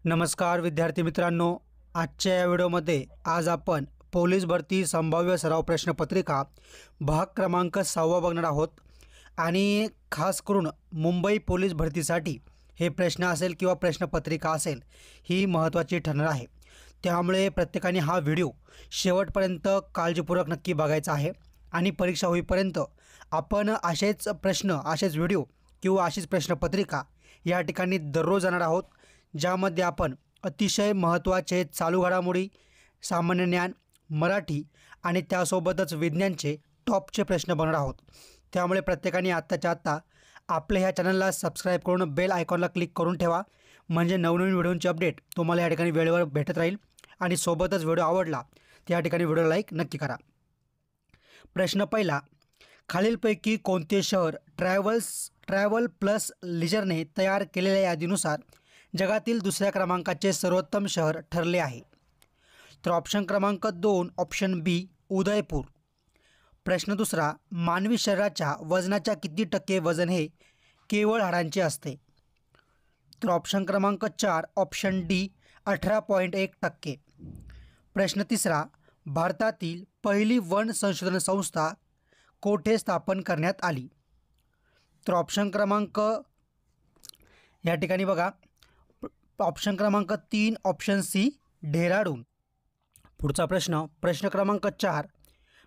नमस्कार विद्यार्थी मित्रांनो, आजच्या या व्हिडिओमध्ये आज आपण पोलीस भरती संभाव्य सराव प्रश्नपत्रिका भाग क्रमांक 6 बघणार आहोत। आणि खास करून मुंबई पोलीस भरतीसाठी हे प्रश्न असेल किंवा प्रश्नपत्रिका असेल ही महत्त्वाची ठरणार आहे। त्यामुळे प्रत्येकाने हा व्हिडिओ शेवटपर्यंत काळजीपूर्वक नक्की बघायचा आहे आणि परीक्षा होईपर्यंत आपण असेच प्रश्न, असेच व्हिडिओ किंवा अशीच प्रश्नपत्रिका या ठिकाणी दररोज जाणार आहोत, ज्यामध्ये आपण अतिशय महत्त्वाचे चालू घडामोडी, सामान्य ज्ञान, मराठी आणि त्यासोबतच विज्ञानचे टॉपचे प्रश्न बनणार आहोत। त्यामुळे प्रत्येकाने आत्ताच्या आत्ता आपल्या ह्या चॅनलला सबस्क्राईब करून बेल आयकॉनला क्लिक करून ठेवा, म्हणजे नवनवीन व्हिडिओंची अपडेट तुम्हाला या ठिकाणी वेळेवर भेटत राहील। आणि सोबतच व्हिडिओ आवडला तर या ठिकाणी व्हिडिओला लाईक नक्की करा। प्रश्न पहिला, खालीलपैकी कोणते शहर ट्रॅव्हल प्लस लीजरने तयार केलेल्या यादीनुसार जगातील दुसऱ्या क्रमांकाचे सर्वोत्तम शहर ठरले आहे? तर ऑप्शन क्रमांक 2 ऑप्शन बी उदयपूर। प्रश्न दुसरा, मानवी शरीराच्या वजनाच्या किती टक्के वजन हे केवळ हाडांचे असते? तर ऑप्शन क्रमांक 4 ऑप्शन डी 18.1%। प्रश्न तिसरा, भारतातील पहिली वन संशोधन संस्था कोठे स्थापन करण्यात आली? तर ऑप्शन क्रमांक या ठिकाणी बघा, ऑप्शन क्रमांक 3 ऑप्शन सी डेहराडून। पुढचा प्रश्न, प्रश्न क्रमांक 4,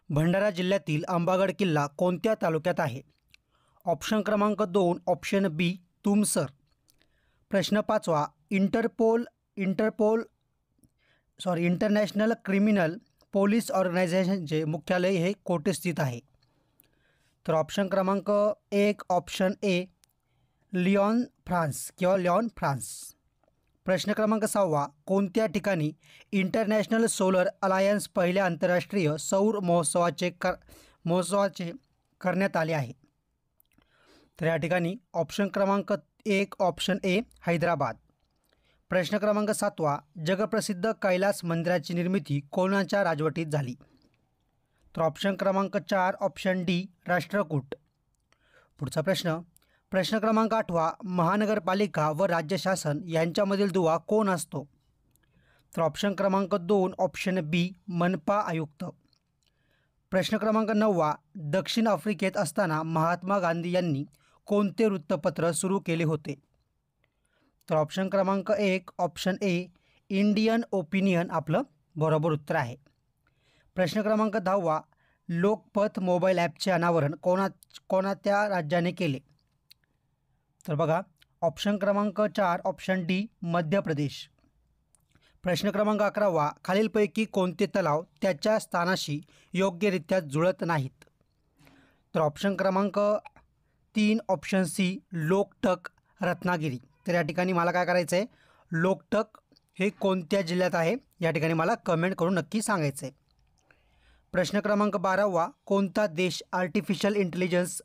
भंडारा जिल्ह्यातील अंबागड किल्ला कोणत्या तालुक्यात आहे? ऑप्शन क्रमांक 2 ऑप्शन बी तुमसर। प्रश्न 5वा, इंटरनॅशनल क्रिमिनल पोलीस ऑर्गनायझेशनचे मुख्यालय हे कोठे स्थित आहे? तर ऑप्शन क्रमांक 1 ऑप्शन ए लिऑन फ्रान्स। प्रश्न क्रमांक 6वा, कोणत्या ठिकाणी इंटरनॅशनल सोलर अलायन्स पहिल्या आंतरराष्ट्रीय सौर महोत्सवाचे करण्यात आले आहे? तर या ठिकाणी ऑप्शन क्रमांक 1 ऑप्शन ए हैदराबाद। प्रश्न क्रमांक 7वा, जगप्रसिद्ध कैलास मंदिराची निर्मिती कोणाच्या राजवटीत झाली? तर ऑप्शन क्रमांक 4 ऑप्शन डी राष्ट्रकूट। पुढचा प्रश्न, प्रश्न क्रमांक 8वा, महानगरपालिका व राज्य शासन यांच्यामधील दुवा कोण असतो? तर ऑप्शन क्रमांक 2 ऑप्शन बी मनपा आयुक्त। प्रश्न क्रमांक 9वा, दक्षिण आफ्रिकेत असताना महात्मा गांधी यांनी कोणते वृत्तपत्र सुरू केले होते? तर ऑप्शन क्रमांक 1 ऑप्शन ए इंडियन ओपिनियन आपलं बरोबर उत्तर आहे। प्रश्न क्रमांक 10वा, लोकपथ मोबाईल ॲपचे अनावरण कोणत्या राज्याने केले? तर बघा, ऑप्शन क्रमांक 4 ऑप्शन डी मध्य प्रदेश। प्रश्न क्रमांक 11वा, खालीलपैकी कोणते तलाव त्याच्या स्थानाशी योग्यरित्या जुळत नाहीत? तर ऑप्शन क्रमांक 3 ऑप्शन सी लोकटक रत्नागिरी। तर या ठिकाणी मला काय करायचं आहे, लोकटक हे कोणत्या जिल्ह्यात आहे या ठिकाणी मला कमेंट करून नक्की सांगायचं आहे। प्रश्न क्रमांक 12वा, कोणता देश आर्टिफिशियल इंटेलिजन्स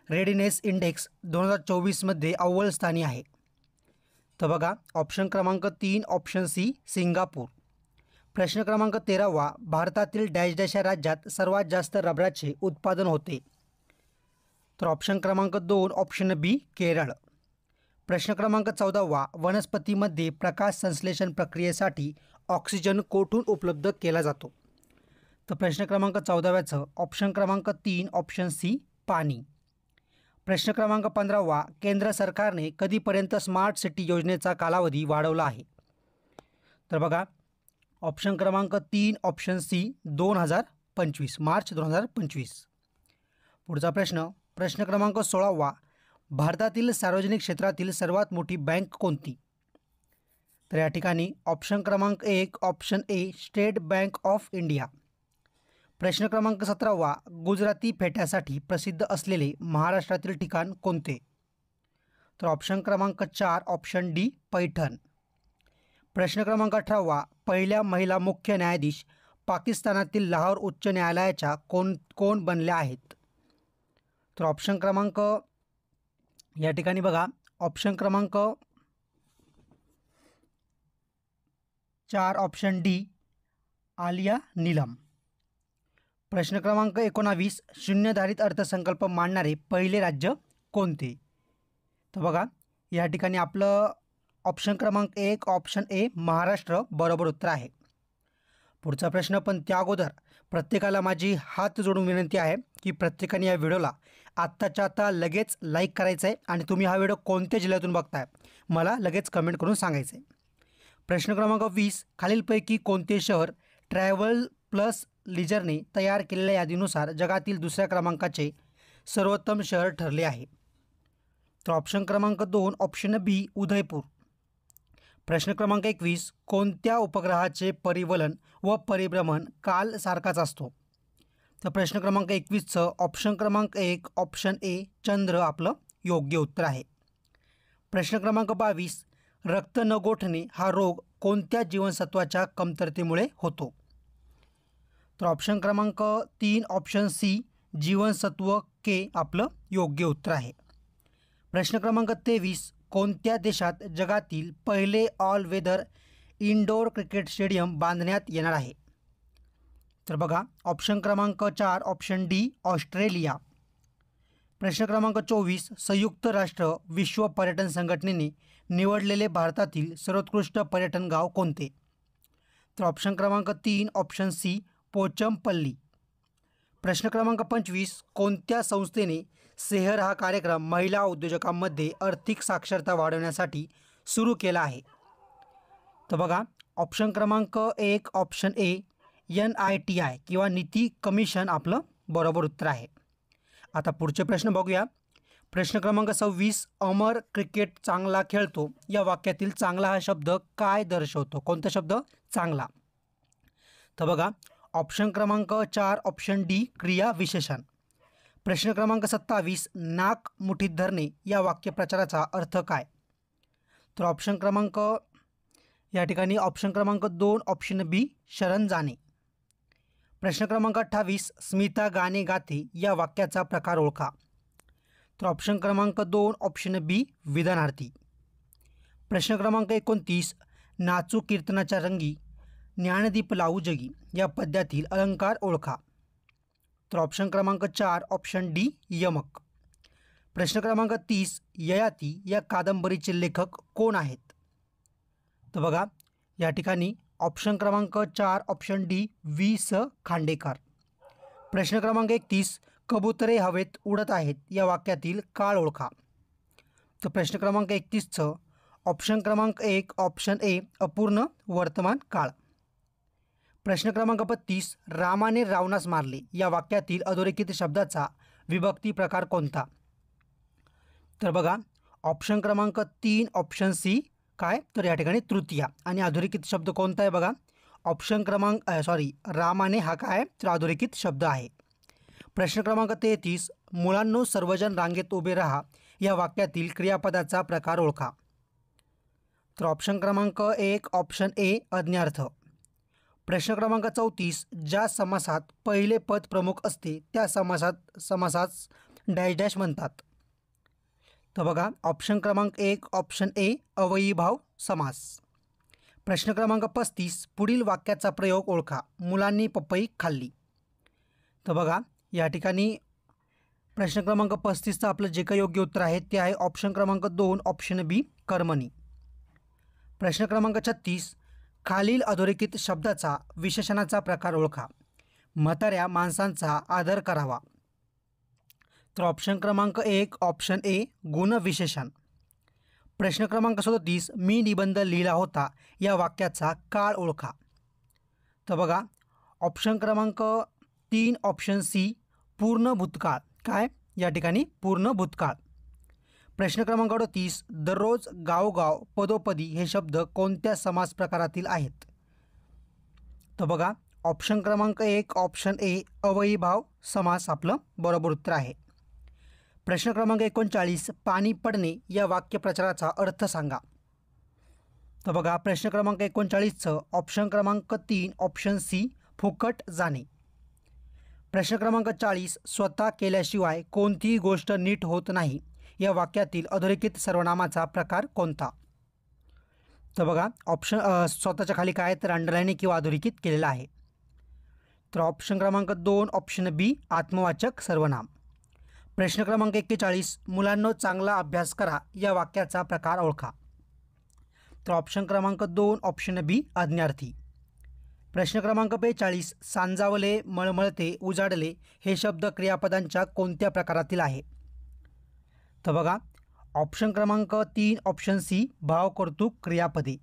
रेडिनेस इंडेक्स 2024 मध्ये अव्वल स्थानी आहे? तर बघा, ऑप्शन क्रमांक 3 ऑप्शन सी सिंगापूर। प्रश्न क्रमांक 13वा, भारतातील डॅश या राज्यात सर्वात जास्त रबराचे उत्पादन होते? तर ऑप्शन क्रमांक 2 ऑप्शन बी केरळ। प्रश्न क्रमांक 14वा, वनस्पतीमध्ये प्रकाश संश्लेषण प्रक्रियेसाठी ऑक्सिजन कोठून उपलब्ध केला जातो? तर प्रश्न क्रमांक 14व्याचं ऑप्शन क्रमांक 3 ऑप्शन सी पाणी। प्रश्न क्रमांक 15वा, केंद्र सरकारने कधीपर्यंत स्मार्ट सिटी योजनेचा कालावधी वाढवला आहे? तर बघा, ऑप्शन क्रमांक 3 ऑप्शन सी 2025 मार्च 2025। पुढचा प्रश्न, प्रश्न क्रमांक 16वा, भारतातील सार्वजनिक क्षेत्रातील सर्वात मोठी बँक कोणती? तर या ठिकाणी ऑप्शन क्रमांक 1 option A state bank of India. प्रश्न क्रमांक 17वा, गुजराती फेट्यासाठी प्रसिद्ध असलेले महाराष्ट्रातील ठिकाण कोणते? तर ऑप्शन क्रमांक 4 ऑप्शन डी पैठण। प्रश्न क्रमांक 18वा, पहिल्या महिला मुख्य न्यायाधीश पाकिस्तानातील लाहोर उच्च न्यायालयाच्या कोण बनल्या आहेत? तर ऑप्शन क्रमांक या ठिकाणी बघा, ऑप्शन क्रमांक 4 ऑप्शन डी आलिया नीलम। प्रश्न क्रमांक 19, शून्यधारित अर्थसंकल्प मांडणारे पहिले राज्य कोणते? तर बघा, या ठिकाणी आपलं ऑप्शन क्रमांक 1 ऑप्शन ए महाराष्ट्र बरोबर उत्तर आहे. पुढचा प्रश्न, पण त्या अगोदर प्रत्येकाला माझी हात जोडून विनंती आहे की प्रत्येकाने या व्हिडिओला आत्ताच्या आत्ता लगेच लाईक करायचं आहे आणि तुम्ही हा व्हिडिओ कोणत्या जिल्ह्यातून बघताय मला लगेच कमेंट करून सांगायचं आहे. प्रश्न क्रमांक 20, खालीलपैकी कोणते शहर ट्रॅव्हल प्लस लीजरने तयार केलेल्या यादीनुसार जगातील दुसऱ्या क्रमांकाचे सर्वोत्तम शहर ठरले आहे? तर ऑप्शन क्रमांक 2 ऑप्शन बी उदयपूर. प्रश्न क्रमांक 21, कोणत्या उपग्रहाचे परिवलन व परिभ्रमण काल सारखाच असतो? तर प्रश्न क्रमांक 21चं ऑप्शन क्रमांक 1 ऑप्शन ए चंद्र आपलं योग्य उत्तर आहे. प्रश्न क्रमांक 22, रक्त न गोठणे हा रोग कोणत्या जीवनसत्वाच्या कमतरतेमुळे होतो? तर ऑप्शन क्रमांक 3 ऑप्शन सी जीवनसत्व के आपलं योग्य उत्तर आहे. प्रश्न क्रमांक 23, कोणत्या देशात जगातील पहिले all weather indoor cricket stadium बांधण्यात येणार आहे? तर बघा, ऑप्शन क्रमांक 4 ऑप्शन डी ऑस्ट्रेलिया. प्रश्न क्रमांक 24, संयुक्त राष्ट्र विश्व पर्यटन संघटनेने निवडलेले भारतातील सर्वोत्कृष्ट पर्यटन गाव कोणते? तर ऑप्शन क्रमांक 3 ऑप्शन सी पोचमपल्ली. प्रश्न क्रमांक 25, कोणत्या संस्थेने सेहर हा कार्यक्रम महिला उद्योजकांमध्ये आर्थिक साक्षरता वाढवण्यासाठी सुरू केला आहे? तर बघा, ऑप्शन क्रमांक 1 ऑप्शन ए NITI किंवा नीती कमिशन आपलं बरोबर उत्तर आहे. आता पुढचे प्रश्न बघूया. प्रश्न क्रमांक 26, अमर क्रिकेट चांगला खेळतो या वाक्यातील चांगला हा शब्द काय दर्शवतो? कोणता शब्द? चांगला. तर बघा, ऑप्शन क्रमांक 4 ऑप्शन डी क्रिया विशेषण. प्रश्न क्रमांक 27, नाक मुठीत धरणे या वाक्यप्रचाराचा अर्थ काय? तर ऑप्शन क्रमांक या ठिकाणी ऑप्शन क्रमांक 2 ऑप्शन बी शरण जाणे. प्रश्न क्रमांक 28, स्मिता गाणे गाते या वाक्याचा प्रकार ओळखा. तर ऑप्शन क्रमांक 2 ऑप्शन बी विधानार्थी. प्रश्न क्रमांक 29, नाचू कीर्तनाच्या रंगी ज्ञानदीप लावू जगी या पद्यातील अलंकार ओळखा. तर ऑप्शन क्रमांक 4 ऑप्शन डी यमक. प्रश्न क्रमांक 30, ययाती या कादंबरीचे लेखक कोण आहेत? तर बघा, या ठिकाणी ऑप्शन क्रमांक 4 ऑप्शन डी V.स. खांडेकर. प्रश्न क्रमांक 31, कबुतरे हवेत उडत आहेत या वाक्यातील काळ ओळखा. तर प्रश्न क्रमांक 31चं ऑप्शन क्रमांक 1 ऑप्शन ए अपूर्ण वर्तमान काळ. प्रश्न क्रमांक 32, रामाने रावणास मारले या वाक्यातील अधोरेखित शब्दाचा विभक्ती प्रकार कोणता? तर बघा, ऑप्शन क्रमांक 3 ऑप्शन सी काय? तर या ठिकाणी तृतीया. आणि अधोरेखित शब्द कोणता आहे बघा? ऑप्शन क्रमांक रामाने हा काय? तर अधोरेखित शब्द आहे. प्रश्न क्रमांक 33, मुलांनो सर्वजण रांगेत उभे राहा या वाक्यातील क्रियापदाचा प्रकार ओळखा. तर ऑप्शन क्रमांक 1 ऑप्शन ए आज्ञार्थ. प्रश्न क्रमांक 34, ज्या समासात पहिले पद प्रमुख असते त्या समासास डॅश डॅश म्हणतात. तर बघा, ऑप्शन क्रमांक 1 ऑप्शन ए अवयीभाव समास. प्रश्न क्रमांक 35, पुढील वाक्याचा प्रयोग ओळखा. मुलांनी पपई खाल्ली. तर बघा, या ठिकाणी प्रश्न क्रमांक 35चं आपलं जे काही योग्य उत्तर आहे ते आहे ऑप्शन क्रमांक 2 ऑप्शन बी कर्मणी. प्रश्न क्रमांक 36, खालील अधोरेखित शब्दाचा विशेषणाचा प्रकार ओळखा. म्हाताऱ्या माणसांचा आदर करावा. तर ऑप्शन क्रमांक 1 ऑप्शन ए गुणविशेषण. प्रश्न क्रमांक 37, मी निबंध लिहिला होता या वाक्याचा काळ ओळखा. तर बघा, ऑप्शन क्रमांक 3 ऑप्शन सी पूर्ण भूतकाळ. काय? या ठिकाणी पूर्ण भूतकाळ. प्रश्न क्रमांक 38, दररोज गावोगाव पदोपदी हे शब्द कोणत्या समास प्रकारातील आहेत? तर बघा, ऑप्शन क्रमांक 1 ऑप्शन ए अवयीभाव समास आपलं बरोबर उत्तर आहे. प्रश्न क्रमांक 39, पाणी पडणे या वाक्यप्रचाराचा अर्थ सांगा. तर बघा, प्रश्न क्रमांक 39चं ऑप्शन क्रमांक 3 ऑप्शन सी फुकट जाणे. प्रश्न क्रमांक 40, स्वतः केल्याशिवाय कोणतीही गोष्ट नीट होत नाही या वाक्यातील अधोरेखित सर्वनामाचा प्रकार कोणता? तर बघा, ऑप्शन स्वतःच्या खाली काय तर अंडरलाईन किंवा अधोरेखित केलेला आहे. तर ऑप्शन क्रमांक 2 ऑप्शन बी आत्मवाचक सर्वनाम. प्रश्न क्रमांक 41, मुलांनो चांगला अभ्यास करा या वाक्याचा प्रकार ओळखा. तर ऑप्शन क्रमांक 2 ऑप्शन बी आज्ञार्थी. प्रश्न क्रमांक 42 सांजावले, मळमळते, उजाडले हे शब्द क्रियापदांच्या कोणत्या प्रकारातील आहे? तर बघा ऑप्शन क्रमांक 3 ऑप्शन सी भावकर्तृक क्रियापदे.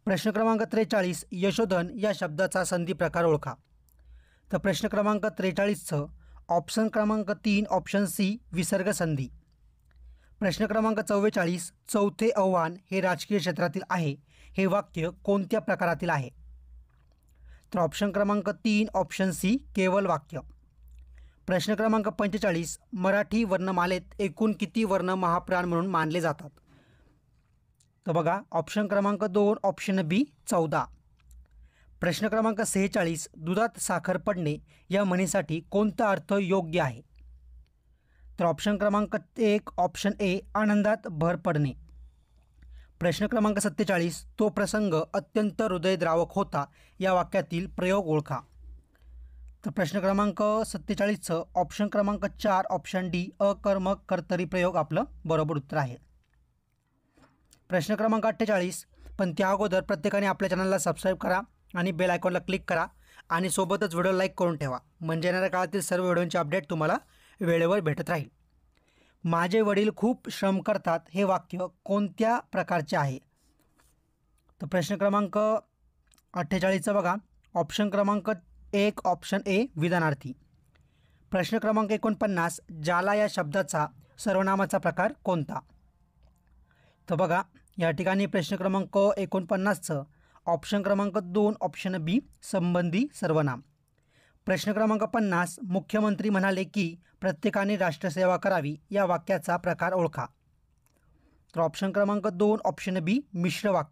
प्रश्न क्रमांक 43 यशोधन या शब्दाचा संधी प्रकार ओळखा. तर प्रश्न क्रमांक 43चं ऑप्शन क्रमांक 3 ऑप्शन सी विसर्ग संधी. प्रश्न क्रमांक 44 चौथे आव्हान हे राजकीय क्षेत्रातील आहे हे वाक्य कोणत्या प्रकारातील आहे? तर ऑप्शन क्रमांक 3 ऑप्शन सी केवल वाक्य. प्रश्न क्रमांक 45 मराठी वर्णमालेत एकूण किती वर्ण महाप्राण म्हणून मानले जातात? तर बघा ऑप्शन क्रमांक 2 ऑप्शन बी 14. प्रश्न क्रमांक 46 दुधात साखर पडणे या म्हणीसाठी कोणता अर्थ योग्य आहे? तर ऑप्शन क्रमांक 1 ऑप्शन ए आनंदात भर पडणे. प्रश्न क्रमांक 47 तो प्रसंग अत्यंत हृदयद्रावक होता या वाक्यातील प्रयोग ओळखा. तर प्रश्न क्रमांक 47चं ऑप्शन क्रमांक 4 ऑप्शन डी अकर्मक कर्तरी प्रयोग आपलं बरोबर उत्तर आहे. प्रश्न क्रमांक 48 पण त्या अगोदर प्रत्येकाने आपल्या चॅनलला सबस्क्राईब करा आणि बेल आयकॉनला क्लिक करा आणि सोबतच व्हिडिओ लाईक करून ठेवा म्हणजे येणाऱ्या काळातील सर्व व्हिडिओंचे अपडेट तुम्हाला वेळेवर भेटत राहील. माझे वडील खूप श्रम करतात हे वाक्य कोणत्या प्रकारचे आहे? तर प्रश्न क्रमांक 48चं बघा ऑप्शन क्रमांक 1 ऑप्शन ए विधानार्थी. प्रश्न क्रमांक 49 जाला या शब्दाचा सर्वनामाचा प्रकार कोणता? तर बघा या ठिकाणी प्रश्न क्रमांक 49चं ऑप्शन क्रमांक 2 ऑप्शन बी संबंधी सर्वनाम. प्रश्न क्रमांक 50 मुख्यमंत्री म्हणाले की प्रत्येकाने राष्ट्रसेवा करावी या वाक्याचा प्रकार ओळखा. तर ऑप्शन क्रमांक 2 ऑप्शन बी मिश्र वाक्य.